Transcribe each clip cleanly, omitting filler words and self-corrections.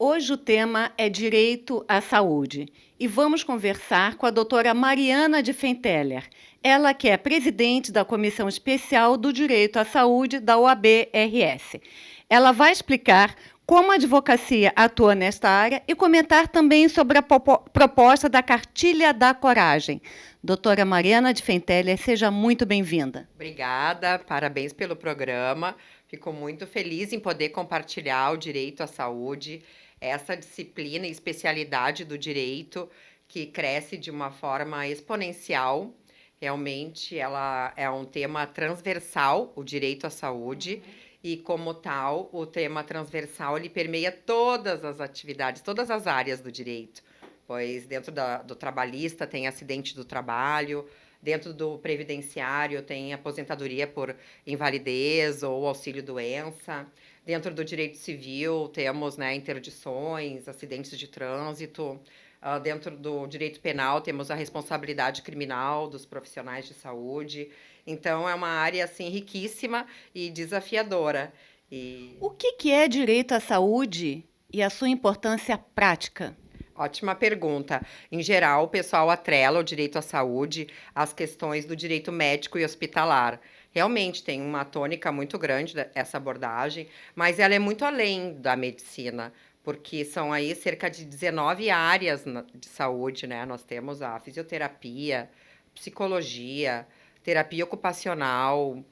Hoje o tema é direito à saúde e vamos conversar com a doutora Mariana de Fenteler, ela que é presidente da Comissão Especial do Direito à Saúde da OAB-RS. Ela vai explicar como a advocacia atua nesta área e comentar também sobre a proposta da Cartilha da Coragem. Doutora Mariana de Fenteler, seja muito bem-vinda. Obrigada, parabéns pelo programa. Fico muito feliz em poder compartilhar o direito à saúde, essa disciplina e especialidade do direito que cresce de uma forma exponencial. Realmente, ela é um tema transversal, o direito à saúde, e como tal, o tema transversal ele permeia todas as atividades, todas as áreas do direito, pois dentro do trabalhista tem acidente do trabalho, dentro do previdenciário tem aposentadoria por invalidez ou auxílio-doença. Dentro do direito civil temos, né, interdições, acidentes de trânsito. Dentro do direito penal temos a responsabilidade criminal dos profissionais de saúde. Então é uma área assim riquíssima e desafiadora. O que é direito à saúde e a sua importância prática? Ótima pergunta. Em geral, o pessoal atrela o direito à saúde às questões do direito médico e hospitalar. Realmente tem uma tônica muito grande essa abordagem, mas ela é muito além da medicina, porque são aí cerca de 19 áreas de saúde, né? Nós temos a fisioterapia, psicologia, terapia ocupacional.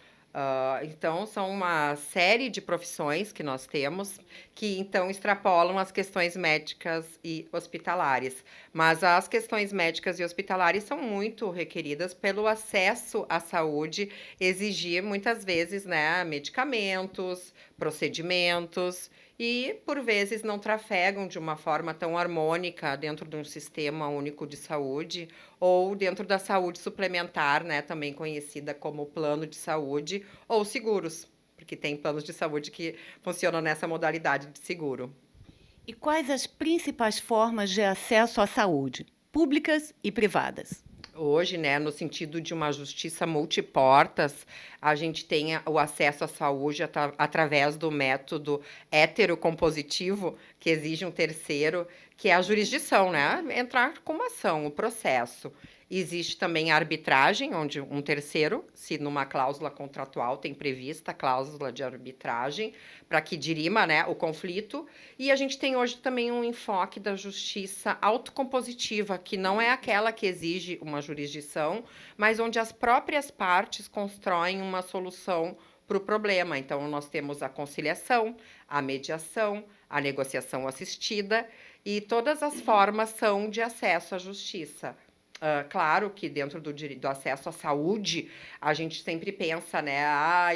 Então, são uma série de profissões que nós temos que então extrapolam as questões médicas e hospitalares. Mas as questões médicas e hospitalares são muito requeridas pelo acesso à saúde, exigir muitas vezes, né, medicamentos, procedimentos e por vezes não trafegam de uma forma tão harmônica dentro de um sistema único de saúde ou dentro da saúde suplementar, né, também conhecida como plano de saúde ou seguros, porque tem planos de saúde que funcionam nessa modalidade de seguro. E quais as principais formas de acesso à saúde, públicas e privadas? Hoje, né, no sentido de uma justiça multiportas, a gente tem o acesso à saúde através do método heterocompositivo, que exige um terceiro, que é a jurisdição, né? Entrar com uma ação, o processo. Existe também a arbitragem, onde um terceiro, se numa cláusula contratual tem prevista a cláusula de arbitragem, para que dirima, né, o conflito. E a gente tem hoje também um enfoque da justiça autocompositiva, que não é aquela que exige uma jurisdição, mas onde as próprias partes constroem uma solução para o problema. Então, nós temos a conciliação, a mediação, a negociação assistida, e todas as formas são de acesso à justiça. Claro que dentro do acesso à saúde, a gente sempre pensa, né?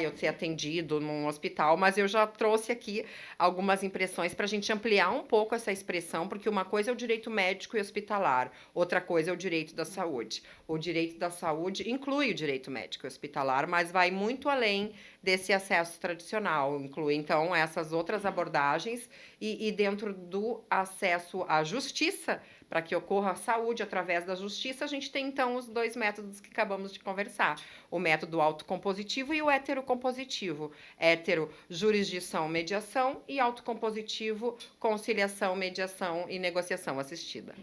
Eu ser atendido num hospital, mas eu já trouxe aqui algumas impressões para a gente ampliar um pouco essa expressão, porque uma coisa é o direito médico e hospitalar, outra coisa é o direito da saúde. O direito da saúde inclui o direito médico e hospitalar, mas vai muito além desse acesso tradicional, inclui então essas outras abordagens e dentro do acesso à justiça, para que ocorra a saúde através da justiça, a gente tem então os dois métodos que acabamos de conversar: o método autocompositivo e o heterocompositivo. Hétero, jurisdição, mediação, e autocompositivo, conciliação, mediação e negociação assistida.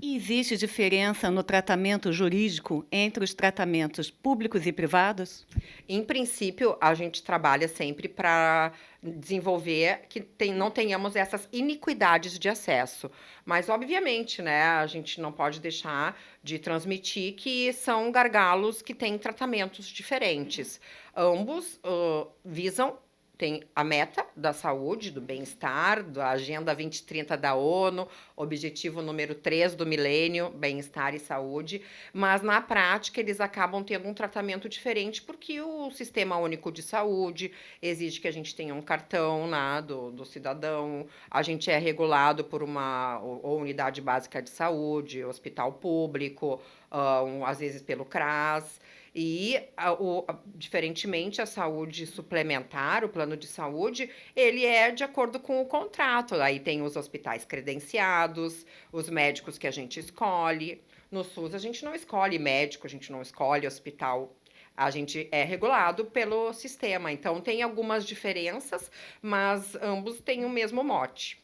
E existe diferença no tratamento jurídico entre os tratamentos públicos e privados? Em princípio, a gente trabalha sempre para desenvolver que não tenhamos essas iniquidades de acesso. Mas, obviamente, né, a gente não pode deixar de transmitir que são gargalos que têm tratamentos diferentes. Ambos visam tem a meta da saúde, do bem-estar, da Agenda 2030 da ONU, objetivo número 3 do milênio, bem-estar e saúde, mas na prática eles acabam tendo um tratamento diferente porque o Sistema Único de Saúde exige que a gente tenha um cartão, né, do cidadão, a gente é regulado por uma ou unidade básica de saúde, hospital público, às vezes pelo CRAS. E, diferentemente, a saúde suplementar, o plano de saúde, ele é de acordo com o contrato. Aí tem os hospitais credenciados, os médicos que a gente escolhe. No SUS, a gente não escolhe médico, a gente não escolhe hospital. A gente é regulado pelo sistema. Então, tem algumas diferenças, mas ambos têm o mesmo mote.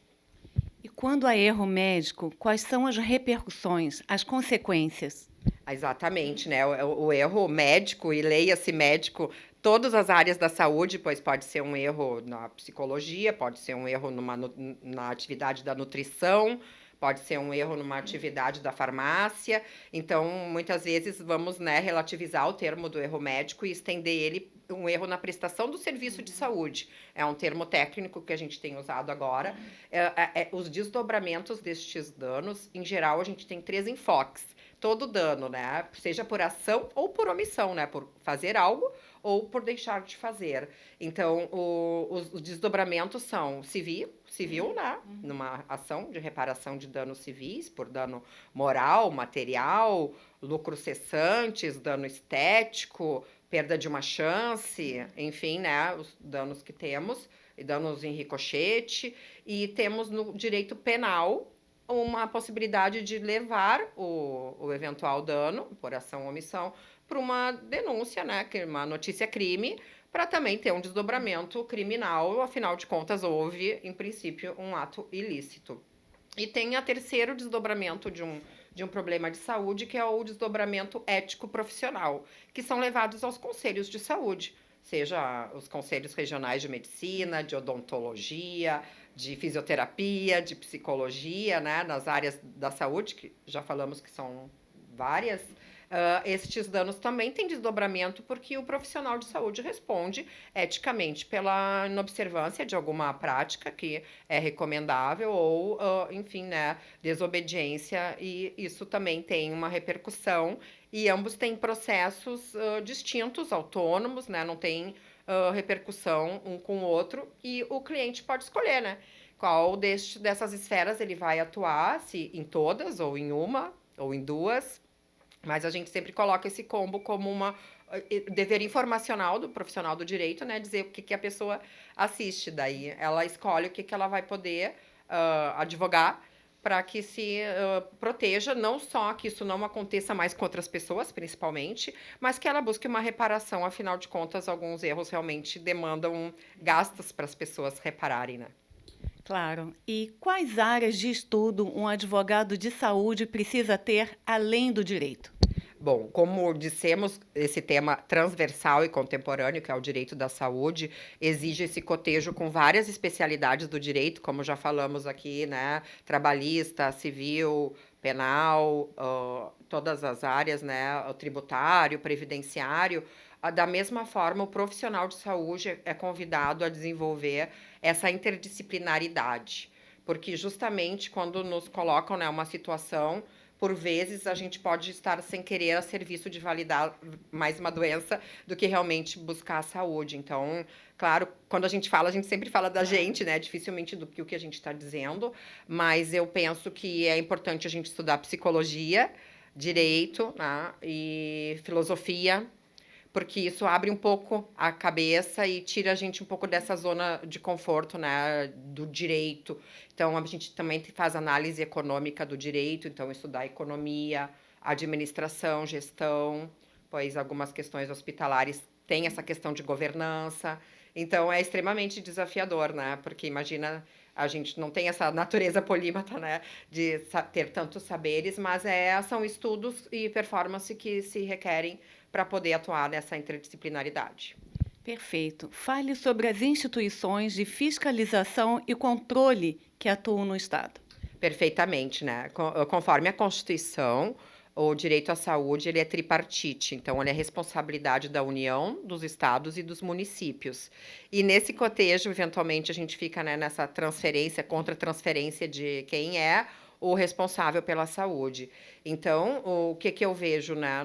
E quando há erro médico, quais são as repercussões, as consequências? Exatamente, né? O erro médico, e leia-se médico, todas as áreas da saúde, pois pode ser um erro na psicologia, pode ser um erro na atividade da nutrição, pode ser um erro numa atividade da farmácia. Então, muitas vezes vamos, né, relativizar o termo do erro médico e estender ele um erro na prestação do serviço de saúde. É um termo técnico que a gente tem usado agora. Os desdobramentos destes danos, em geral, a gente tem 3 enfoques. Todo dano, né? Seja por ação ou por omissão, né? Por fazer algo ou por deixar de fazer. Então, os desdobramentos são civil, né? Numa ação de reparação de danos civis, por dano moral, material, lucros cessantes, dano estético, perda de uma chance, enfim, né? Os danos que temos, e danos em ricochete. E temos no direito penal uma possibilidade de levar o eventual dano, por ação ou omissão, para uma denúncia, né, que é uma notícia-crime, para também ter um desdobramento criminal, afinal de contas, houve, em princípio, um ato ilícito. E tem a terceiro desdobramento de um problema de saúde, que é o desdobramento ético-profissional, que são levados aos conselhos de saúde, seja os conselhos regionais de medicina, de odontologia, de fisioterapia, de psicologia, né, nas áreas da saúde, que já falamos que são várias. Estes danos também têm desdobramento porque o profissional de saúde responde eticamente pela inobservância de alguma prática que é recomendável ou, enfim, né, desobediência, e isso também tem uma repercussão, e ambos têm processos distintos, autônomos, né, não tem repercussão um com o outro, e o cliente pode escolher, né, qual dessas esferas ele vai atuar, se em todas, ou em uma, ou em duas. Mas a gente sempre coloca esse combo como uma dever informacional do profissional do direito, né? Dizer o que a pessoa assiste. Daí ela escolhe o que ela vai poder advogar para que se proteja, não só que isso não aconteça mais com outras pessoas, principalmente, mas que ela busque uma reparação. Afinal de contas, alguns erros realmente demandam gastos para as pessoas repararem, né? Claro. E quais áreas de estudo um advogado de saúde precisa ter além do direito? Bom, como dissemos, esse tema transversal e contemporâneo, que é o direito da saúde, exige esse cotejo com várias especialidades do direito, como já falamos aqui, né? Trabalhista, civil, penal, todas as áreas, né? O tributário, previdenciário. Da mesma forma, o profissional de saúde é convidado a desenvolver essa interdisciplinaridade, porque justamente quando nos colocam, né, uma situação, por vezes a gente pode estar sem querer a serviço de validar mais uma doença do que realmente buscar a saúde. Então, claro, quando a gente sempre fala da gente, né? Dificilmente do que o que a gente está dizendo, mas eu penso que é importante a gente estudar psicologia, direito, né, e filosofia, porque isso abre um pouco a cabeça e tira a gente um pouco dessa zona de conforto, né, do direito. Então, a gente também faz análise econômica do direito, então estudar economia, administração, gestão, pois algumas questões hospitalares têm essa questão de governança. Então, é extremamente desafiador, né, porque imagina, a gente não tem essa natureza polímata, né, de ter tantos saberes, mas são estudos e performance que se requerem para poder atuar nessa interdisciplinaridade. Perfeito. Fale sobre as instituições de fiscalização e controle que atuam no Estado. Perfeitamente, né? Conforme a Constituição, o direito à saúde ele é tripartite, então ele é responsabilidade da União, dos estados e dos municípios. E nesse cotejo, eventualmente, a gente fica, né, nessa transferência, contra-transferência de quem é o responsável pela saúde. Então, o que eu vejo, né,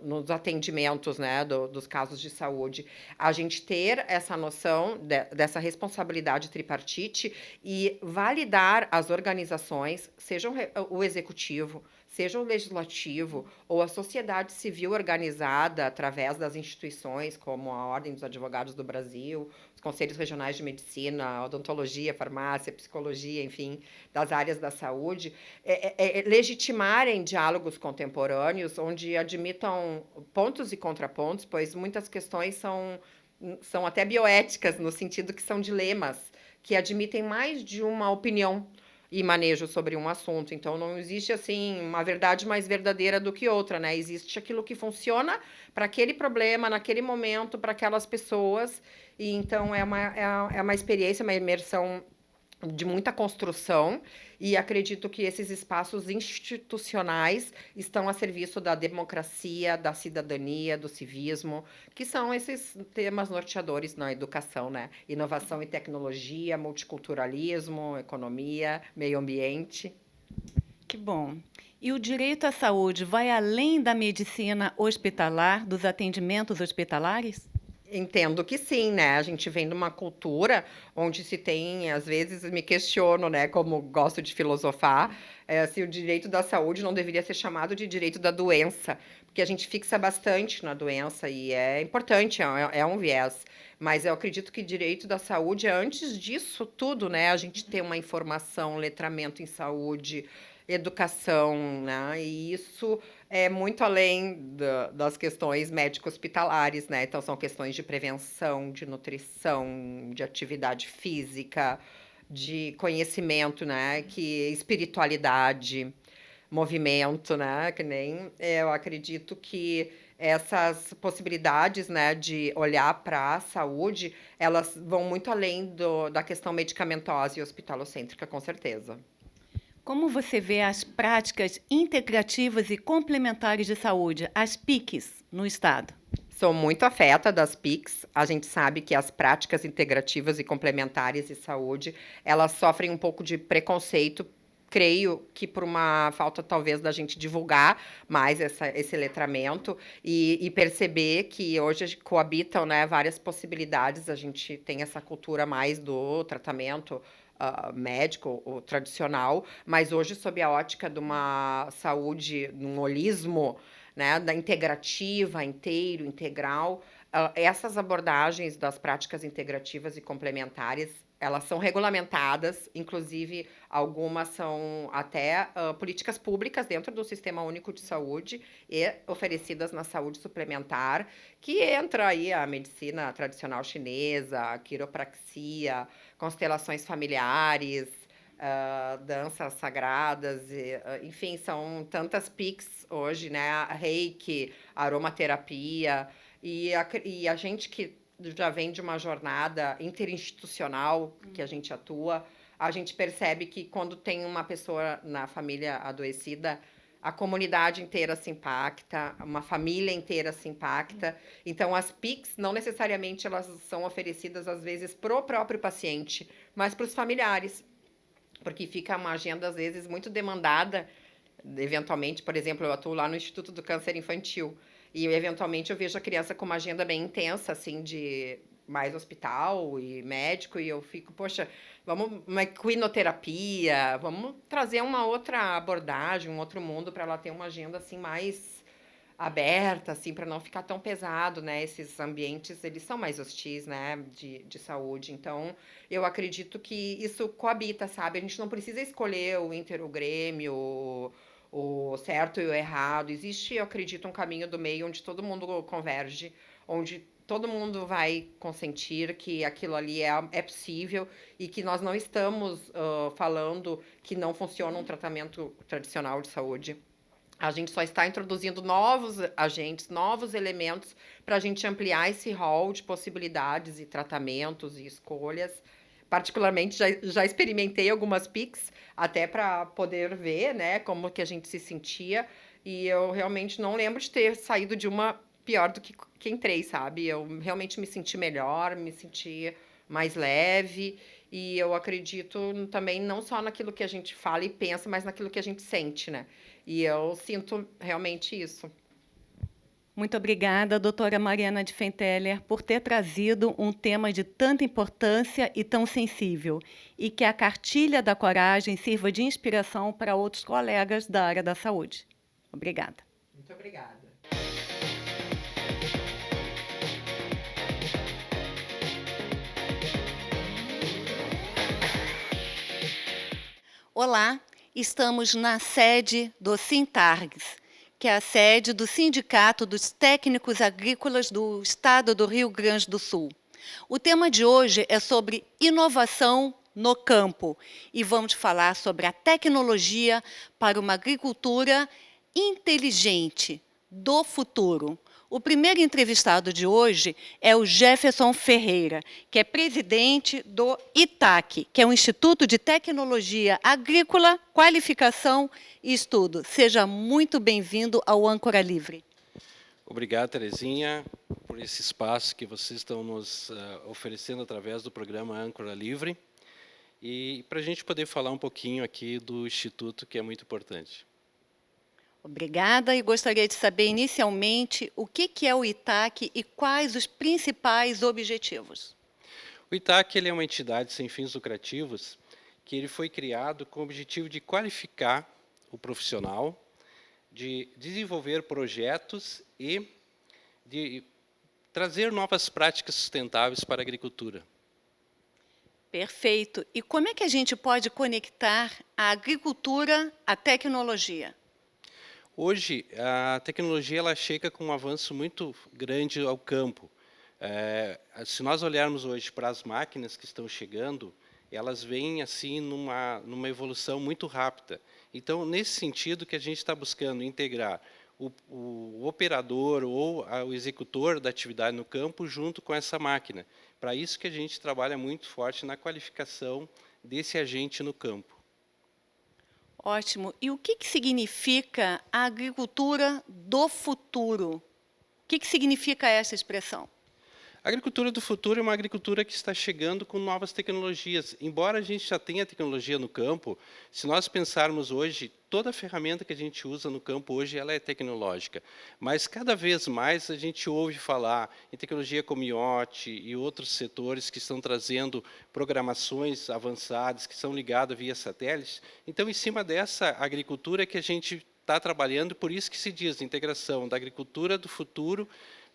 nos atendimentos, né, dos casos de saúde, a gente ter essa noção dessa responsabilidade tripartite e validar as organizações, seja o executivo, seja o legislativo ou a sociedade civil organizada através das instituições como a Ordem dos Advogados do Brasil, os conselhos regionais de medicina, odontologia, farmácia, psicologia, enfim, das áreas da saúde, legitimarem diálogos contemporâneos onde admitam pontos e contrapontos, pois muitas questões são até bioéticas, no sentido que são dilemas, que admitem mais de uma opinião. e manejo sobre um assunto. Então, não existe, assim, uma verdade mais verdadeira do que outra, né? Existe aquilo que funciona para aquele problema, naquele momento, para aquelas pessoas. E então é uma experiência, uma imersão de muita construção, e acredito que esses espaços institucionais estão a serviço da democracia, da cidadania, do civismo, que são esses temas norteadores na educação, né? Inovação e tecnologia, multiculturalismo, economia, meio ambiente. Que bom. E o direito à saúde vai além da medicina hospitalar, dos atendimentos hospitalares? Entendo que sim, né? A gente vem de uma cultura onde se tem, às vezes me questiono, né, como gosto de filosofar, se o direito da saúde não deveria ser chamado de direito da doença, porque a gente fixa bastante na doença e é importante, é um viés. Mas eu acredito que direito da saúde é antes disso tudo, né? A gente tem uma informação, letramento em saúde, educação, né? E isso é muito além das questões médico-hospitalares, né? Então, são questões de prevenção, de nutrição, de atividade física, de conhecimento, né? Que espiritualidade, movimento, né? Que nem eu acredito que essas possibilidades, né, de olhar para a saúde, elas vão muito além da questão medicamentosa e hospitalocêntrica, com certeza. Como você vê as práticas integrativas e complementares de saúde, as PICs, no Estado? Sou muito afeta das PICs. A gente sabe que as práticas integrativas e complementares de saúde, elas sofrem um pouco de preconceito, creio que por uma falta talvez da gente divulgar mais esse letramento e perceber que hoje coabitam, né, várias possibilidades. A gente tem essa cultura mais do tratamento médico, o tradicional, mas hoje sob a ótica de uma saúde, de um holismo, né, da integrativa, inteiro, integral, essas abordagens das práticas integrativas e complementares, elas são regulamentadas, inclusive algumas são até políticas públicas dentro do Sistema Único de Saúde e oferecidas na saúde suplementar, que entra aí a medicina tradicional chinesa, a quiropraxia, constelações familiares, danças sagradas, enfim, são tantas PICs hoje, né? Reiki, aromaterapia, e a gente que já vem de uma jornada interinstitucional que a gente atua, a gente percebe que quando tem uma pessoa na família adoecida, a comunidade inteira se impacta, uma família inteira se impacta. Então, as PICs, não necessariamente elas são oferecidas, às vezes, para o próprio paciente, mas para os familiares, porque fica uma agenda, às vezes, muito demandada. Eventualmente, por exemplo, eu atuo lá no Instituto do Câncer Infantil, e eventualmente eu vejo a criança com uma agenda bem intensa, assim, de mais hospital e médico, e eu fico, poxa, vamos uma equinoterapia, vamos trazer uma outra abordagem, um outro mundo para ela ter uma agenda assim mais aberta, assim, para não ficar tão pesado, né? Esses ambientes, eles são mais hostis, né, de saúde. Então, eu acredito que isso coabita, sabe? A gente não precisa escolher o Inter, o Grêmio, o certo e o errado. Existe, eu acredito, um caminho do meio onde todo mundo converge, onde todo mundo vai consentir que aquilo ali é possível e que nós não estamos falando que não funciona um tratamento tradicional de saúde. A gente só está introduzindo novos agentes, novos elementos para a gente ampliar esse rol de possibilidades e tratamentos e escolhas. Particularmente, já experimentei algumas PICs, até para poder ver, né, como que a gente se sentia. E eu realmente não lembro de ter saído de uma pior do que entrei, sabe? Eu realmente me senti melhor, me senti mais leve. E eu acredito também não só naquilo que a gente fala e pensa, mas naquilo que a gente sente, né? E eu sinto realmente isso. Muito obrigada, doutora Mariana de Fenteler, por ter trazido um tema de tanta importância e tão sensível, e que a Cartilha da Coragem sirva de inspiração para outros colegas da área da saúde. Obrigada. Muito obrigada. Olá, estamos na sede do Sintargs, que é a sede do Sindicato dos Técnicos Agrícolas do Estado do Rio Grande do Sul. O tema de hoje é sobre inovação no campo. E vamos falar sobre a tecnologia para uma agricultura inteligente do futuro. O primeiro entrevistado de hoje é o Jefferson Ferreira, que é presidente do ITAC, que é o Instituto de Tecnologia Agrícola, Qualificação e Estudo. Seja muito bem-vindo ao Âncora Livre. Obrigado, Terezinha, por esse espaço que vocês estão nos oferecendo através do programa Âncora Livre e para a gente poder falar um pouquinho aqui do Instituto, que é muito importante. Obrigada, e gostaria de saber inicialmente o que é o ITAC e quais os principais objetivos. O ITAC ele é uma entidade sem fins lucrativos que ele foi criado com o objetivo de qualificar o profissional, de desenvolver projetos e de trazer novas práticas sustentáveis para a agricultura. Perfeito. E como é que a gente pode conectar a agricultura à tecnologia? Hoje, a tecnologia ela chega com um avanço muito grande ao campo. Se nós olharmos hoje para as máquinas que estão chegando, elas vêm assim numa evolução muito rápida. Então, nesse sentido que a gente está buscando integrar o operador ou o executor da atividade no campo junto com essa máquina. Para isso que a gente trabalha muito forte na qualificação desse agente no campo. Ótimo. E o que significa a agricultura do futuro? O que significa essa expressão? A agricultura do futuro é uma agricultura que está chegando com novas tecnologias. Embora a gente já tenha tecnologia no campo, se nós pensarmos hoje, toda a ferramenta que a gente usa no campo hoje ela é tecnológica. Mas cada vez mais a gente ouve falar em tecnologia como IoT e outros setores que estão trazendo programações avançadas, que são ligadas via satélites. Então, em cima dessa agricultura que a gente está trabalhando, por isso que se diz integração da agricultura do futuro.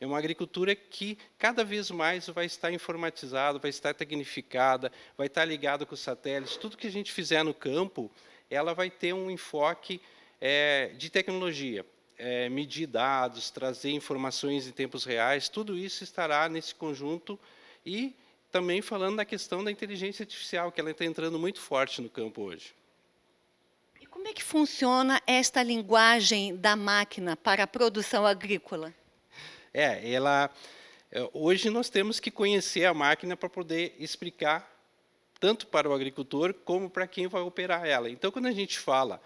É uma agricultura que cada vez mais vai estar informatizada, vai estar tecnificada, vai estar ligada com os satélites. Tudo que a gente fizer no campo, ela vai ter um enfoque de tecnologia. Medir dados, trazer informações em tempos reais, tudo isso estará nesse conjunto. E também falando da questão da inteligência artificial, que ela está entrando muito forte no campo hoje. E como é que funciona esta linguagem da máquina para a produção agrícola? Hoje nós temos que conhecer a máquina para poder explicar tanto para o agricultor como para quem vai operar ela. Então, quando a gente fala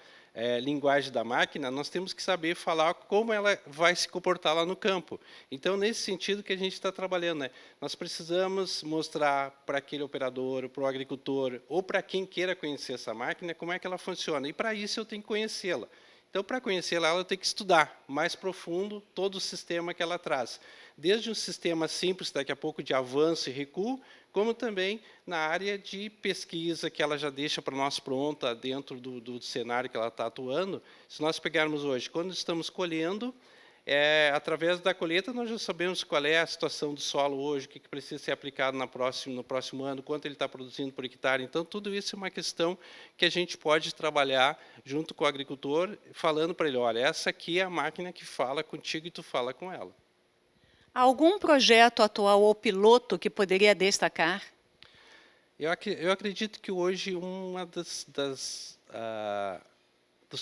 linguagem da máquina, nós temos que saber falar como ela vai se comportar lá no campo. Então, nesse sentido que a gente está trabalhando, né? Nós precisamos mostrar para aquele operador, para o agricultor, ou para quem queira conhecer essa máquina, como é que ela funciona. E, para isso, eu tenho que conhecê-la. Então, para conhecê-la, eu tenho que estudar mais profundo todo o sistema que ela traz. Desde um sistema simples, daqui a pouco, de avanço e recuo, como também na área de pesquisa, que ela já deixa para nós pronta dentro do cenário que ela está atuando. Se nós pegarmos hoje, quando estamos colhendo, através da colheita, nós já sabemos qual é a situação do solo hoje, o que precisa ser aplicado no próximo ano, quanto ele está produzindo por hectare. Então, tudo isso é uma questão que a gente pode trabalhar junto com o agricultor, falando para ele, olha, essa aqui é a máquina que fala contigo e tu fala com ela. Há algum projeto atual ou piloto que poderia destacar? Eu acredito que hoje uma dos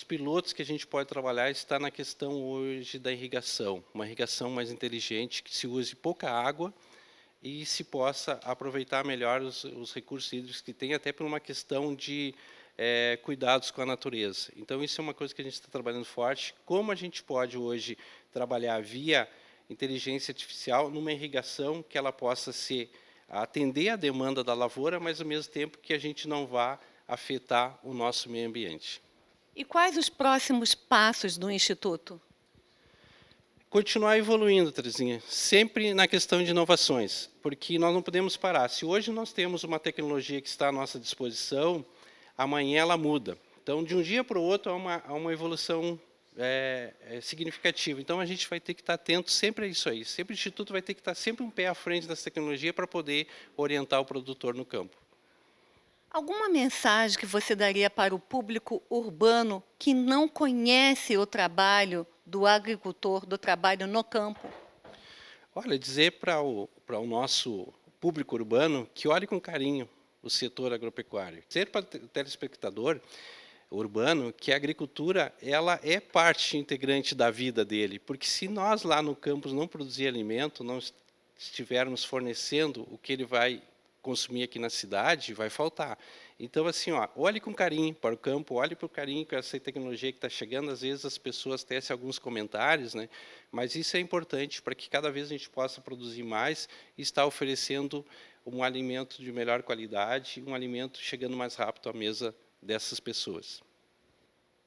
pilotos que a gente pode trabalhar está na questão hoje da irrigação, uma irrigação mais inteligente, que se use pouca água e se possa aproveitar melhor os recursos hídricos que tem, até por uma questão de cuidados com a natureza. Então, isso é uma coisa que a gente está trabalhando forte. Como a gente pode hoje trabalhar via inteligência artificial numa irrigação que ela possa atender a demanda da lavoura, mas ao mesmo tempo que a gente não vá afetar o nosso meio ambiente. E quais os próximos passos do Instituto? Continuar evoluindo, Terezinha, sempre na questão de inovações, porque nós não podemos parar. Se hoje nós temos uma tecnologia que está à nossa disposição, amanhã ela muda. Então, de um dia para o outro, há uma evolução significativa. Então, a gente vai ter que estar atento sempre a isso aí. Sempre o Instituto vai ter que estar sempre um pé à frente dessa tecnologia para poder orientar o produtor no campo. Alguma mensagem que você daria para o público urbano que não conhece o trabalho do agricultor, do trabalho no campo? Olha, dizer para o nosso público urbano que olhe com carinho o setor agropecuário. Dizer para o telespectador urbano que a agricultura ela é parte integrante da vida dele, porque se nós lá no campus não produzir alimento, não estivermos fornecendo o que ele vai consumir aqui na cidade, vai faltar. Então, assim, ó, olhe com carinho para o campo, olhe com carinho com essa tecnologia que está chegando. Às vezes as pessoas tecem alguns comentários, né? Mas isso é importante para que cada vez a gente possa produzir mais e estar oferecendo um alimento de melhor qualidade, um alimento chegando mais rápido à mesa dessas pessoas.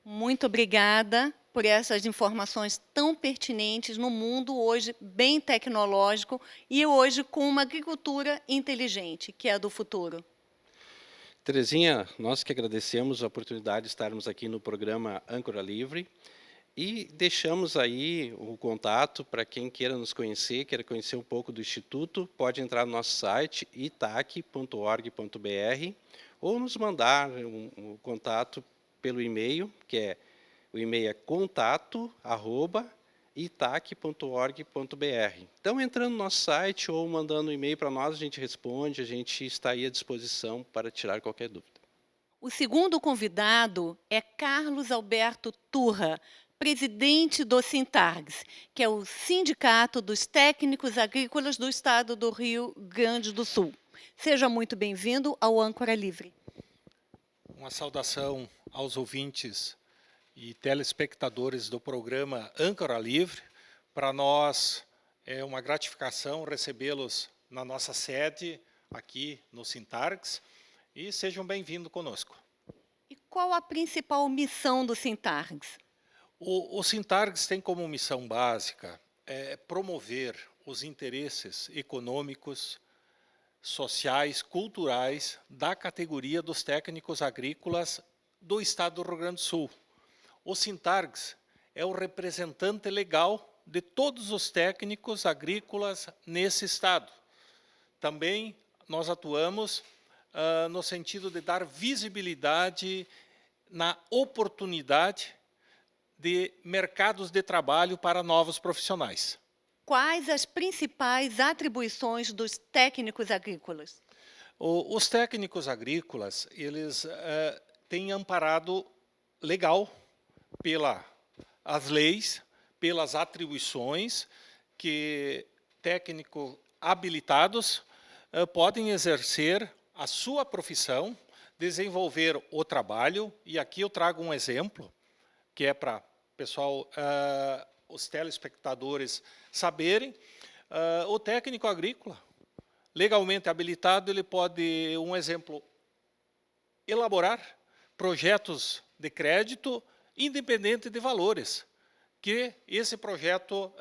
Muito obrigada por essas informações tão pertinentes no mundo hoje bem tecnológico e hoje com uma agricultura inteligente, que é a do futuro. Terezinha, nós que agradecemos a oportunidade de estarmos aqui no programa Âncora Livre e deixamos aí o contato para quem queira nos conhecer, queira conhecer um pouco do Instituto, pode entrar no nosso site itac.org.br ou nos mandar um contato pelo e-mail, que é o e-mail é contato@itac.org.br. Então, entrando no nosso site ou mandando um e-mail para nós, a gente responde, a gente está aí à disposição para tirar qualquer dúvida. O segundo convidado é Carlos Alberto Turra, presidente do Sintargs, que é o Sindicato dos Técnicos Agrícolas do Estado do Rio Grande do Sul. Seja muito bem-vindo ao Âncora Livre. Uma saudação aos ouvintes e telespectadores do programa Âncora Livre. Para nós é uma gratificação recebê-los na nossa sede aqui no Sintargs e sejam bem-vindos conosco. E qual a principal missão do Sintargs? O Sintargs tem como missão básica promover os interesses econômicos, sociais, culturais da categoria dos técnicos agrícolas do Estado do Rio Grande do Sul. O Sintargs é o representante legal de todos os técnicos agrícolas nesse estado. Também nós atuamos no sentido de dar visibilidade na oportunidade de mercados de trabalho para novos profissionais. Quais as principais atribuições dos técnicos agrícolas? Os técnicos agrícolas, eles têm amparado legal pelas leis, pelas atribuições que técnicos habilitados podem exercer a sua profissão, desenvolver o trabalho, e aqui eu trago um exemplo, que é para pessoal, os telespectadores saberem. O técnico agrícola, legalmente habilitado, ele pode, um exemplo, elaborar projetos de crédito independente de valores que esse projeto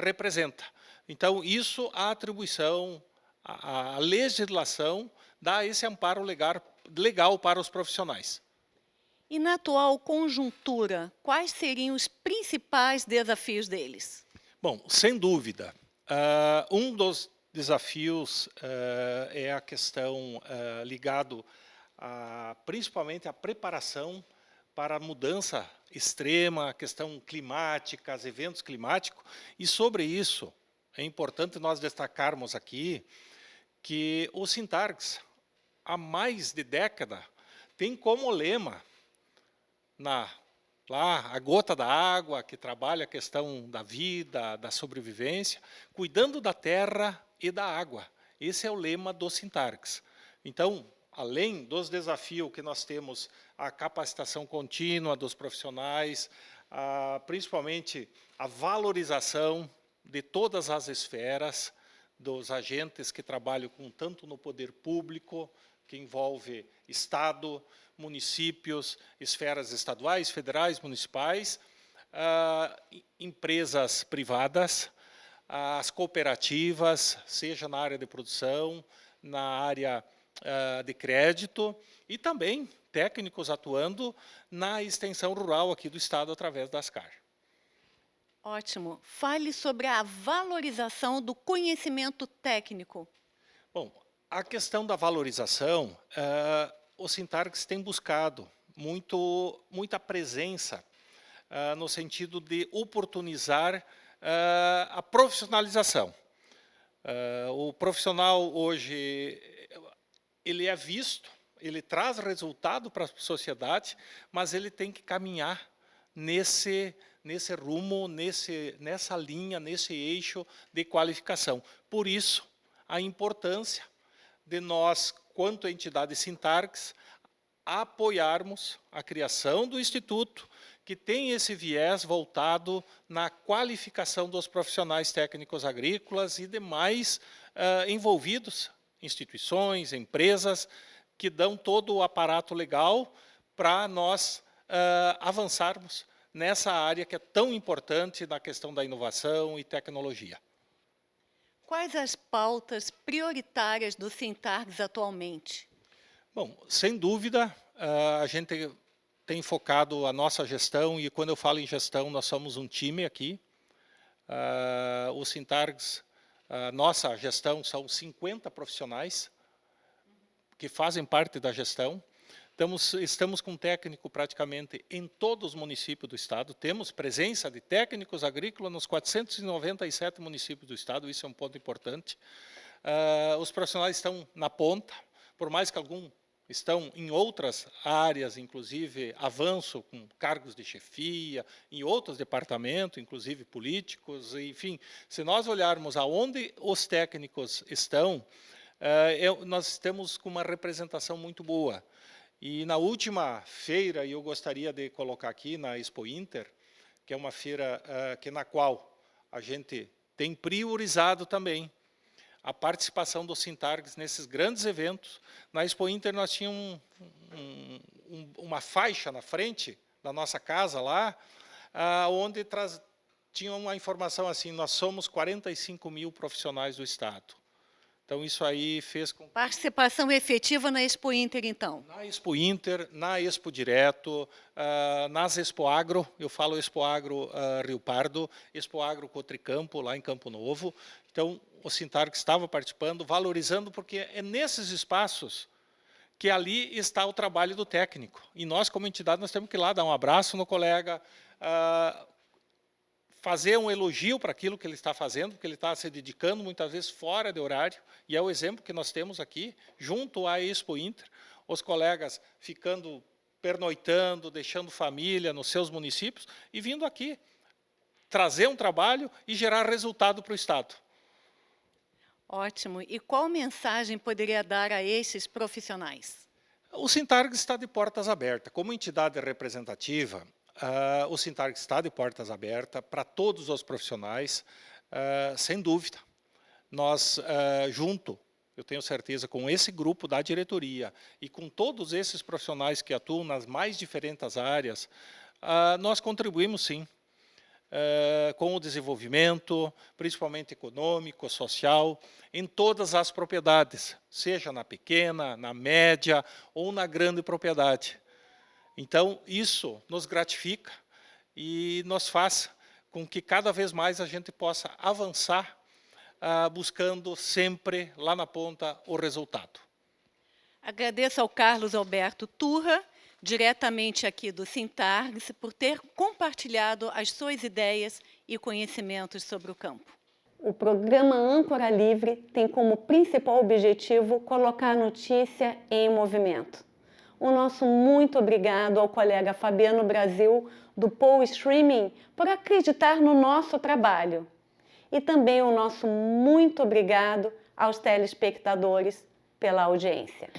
representa. Então, isso, a atribuição, a legislação dá esse amparo legal para os profissionais. E na atual conjuntura, quais seriam os principais desafios deles? Bom, sem dúvida, um dos desafios é a questão ligado principalmente à preparação para a mudança extrema, a questão climática, os eventos climáticos, e sobre isso é importante nós destacarmos aqui que o Sintargs, há mais de década, tem como lema lá a gota da água, que trabalha a questão da vida, da sobrevivência, cuidando da terra e da água. Esse é o lema do Sintargs. Então, além dos desafios que nós temos, a capacitação contínua dos profissionais, principalmente a valorização de todas as esferas, dos agentes que trabalham tanto no poder público, que envolve Estado, municípios, esferas estaduais, federais, municipais, empresas privadas, as cooperativas, seja na área de produção, na área de crédito, e também técnicos atuando na extensão rural aqui do Estado através da ASCAR. Ótimo. Fale sobre a valorização do conhecimento técnico. Bom, a questão da valorização, o Sintargs tem buscado muita presença no sentido de oportunizar a profissionalização. O profissional hoje, ele é visto, ele traz resultado para a sociedade, mas ele tem que caminhar nesse rumo, nessa linha, nesse eixo de qualificação. Por isso, a importância de nós, quanto entidade Sintargs, apoiarmos a criação do Instituto, que tem esse viés voltado na qualificação dos profissionais técnicos agrícolas e demais envolvidos, instituições, empresas, que dão todo o aparato legal para nós avançarmos nessa área que é tão importante na questão da inovação e tecnologia. Quais as pautas prioritárias do Sintargs atualmente? Bom, sem dúvida, a gente tem focado a nossa gestão, e quando eu falo em gestão, nós somos um time aqui. O Sintargs, nossa gestão são 50 profissionais que fazem parte da gestão. Estamos com técnico praticamente em todos os municípios do estado. Temos presença de técnicos agrícolas nos 497 municípios do estado, isso é um ponto importante. Os profissionais estão na ponta, por mais que alguns estão em outras áreas, inclusive avanço com cargos de chefia, em outros departamentos, inclusive políticos, enfim. Se nós olharmos aonde os técnicos estão, nós estamos com uma representação muito boa. E na última feira, e eu gostaria de colocar aqui na Expo Inter, que é uma feira na qual a gente tem priorizado também a participação dos Sintargs nesses grandes eventos. Na Expo Inter nós tínhamos uma faixa na frente da nossa casa lá, onde tinha uma informação assim: nós somos 45 mil profissionais do estado. Então, isso aí fez com... Participação efetiva na Expo Inter, então? Na Expo Inter, na Expo Direto, nas Expo Agro, eu falo Expo Agro Rio Pardo, Expo Agro Cotricampo, lá em Campo Novo. Então, o Sintargs estava participando, valorizando, porque é nesses espaços que ali está o trabalho do técnico. E nós, como entidade, nós temos que ir lá dar um abraço no colega, fazer um elogio para aquilo que ele está fazendo, porque ele está se dedicando muitas vezes fora de horário, e é o exemplo que nós temos aqui, junto à Expo Inter, os colegas ficando, pernoitando, deixando família nos seus municípios, e vindo aqui trazer um trabalho e gerar resultado para o estado. Ótimo. E qual mensagem poderia dar a esses profissionais? O Sintargs está de portas abertas. Como entidade representativa, o Sintargs está de portas abertas para todos os profissionais, sem dúvida. Nós, junto, eu tenho certeza, com esse grupo da diretoria e com todos esses profissionais que atuam nas mais diferentes áreas, nós contribuímos, sim, com o desenvolvimento, principalmente econômico, social, em todas as propriedades, seja na pequena, na média ou na grande propriedade. Então, isso nos gratifica e nos faz com que cada vez mais a gente possa avançar, buscando sempre, lá na ponta, o resultado. Agradeço ao Carlos Alberto Turra, diretamente aqui do Sintargs, por ter compartilhado as suas ideias e conhecimentos sobre o campo. O programa Âncora Livre tem como principal objetivo colocar a notícia em movimento. O nosso muito obrigado ao colega Fabiano Brasil, do POU Streaming, por acreditar no nosso trabalho. E também o nosso muito obrigado aos telespectadores pela audiência.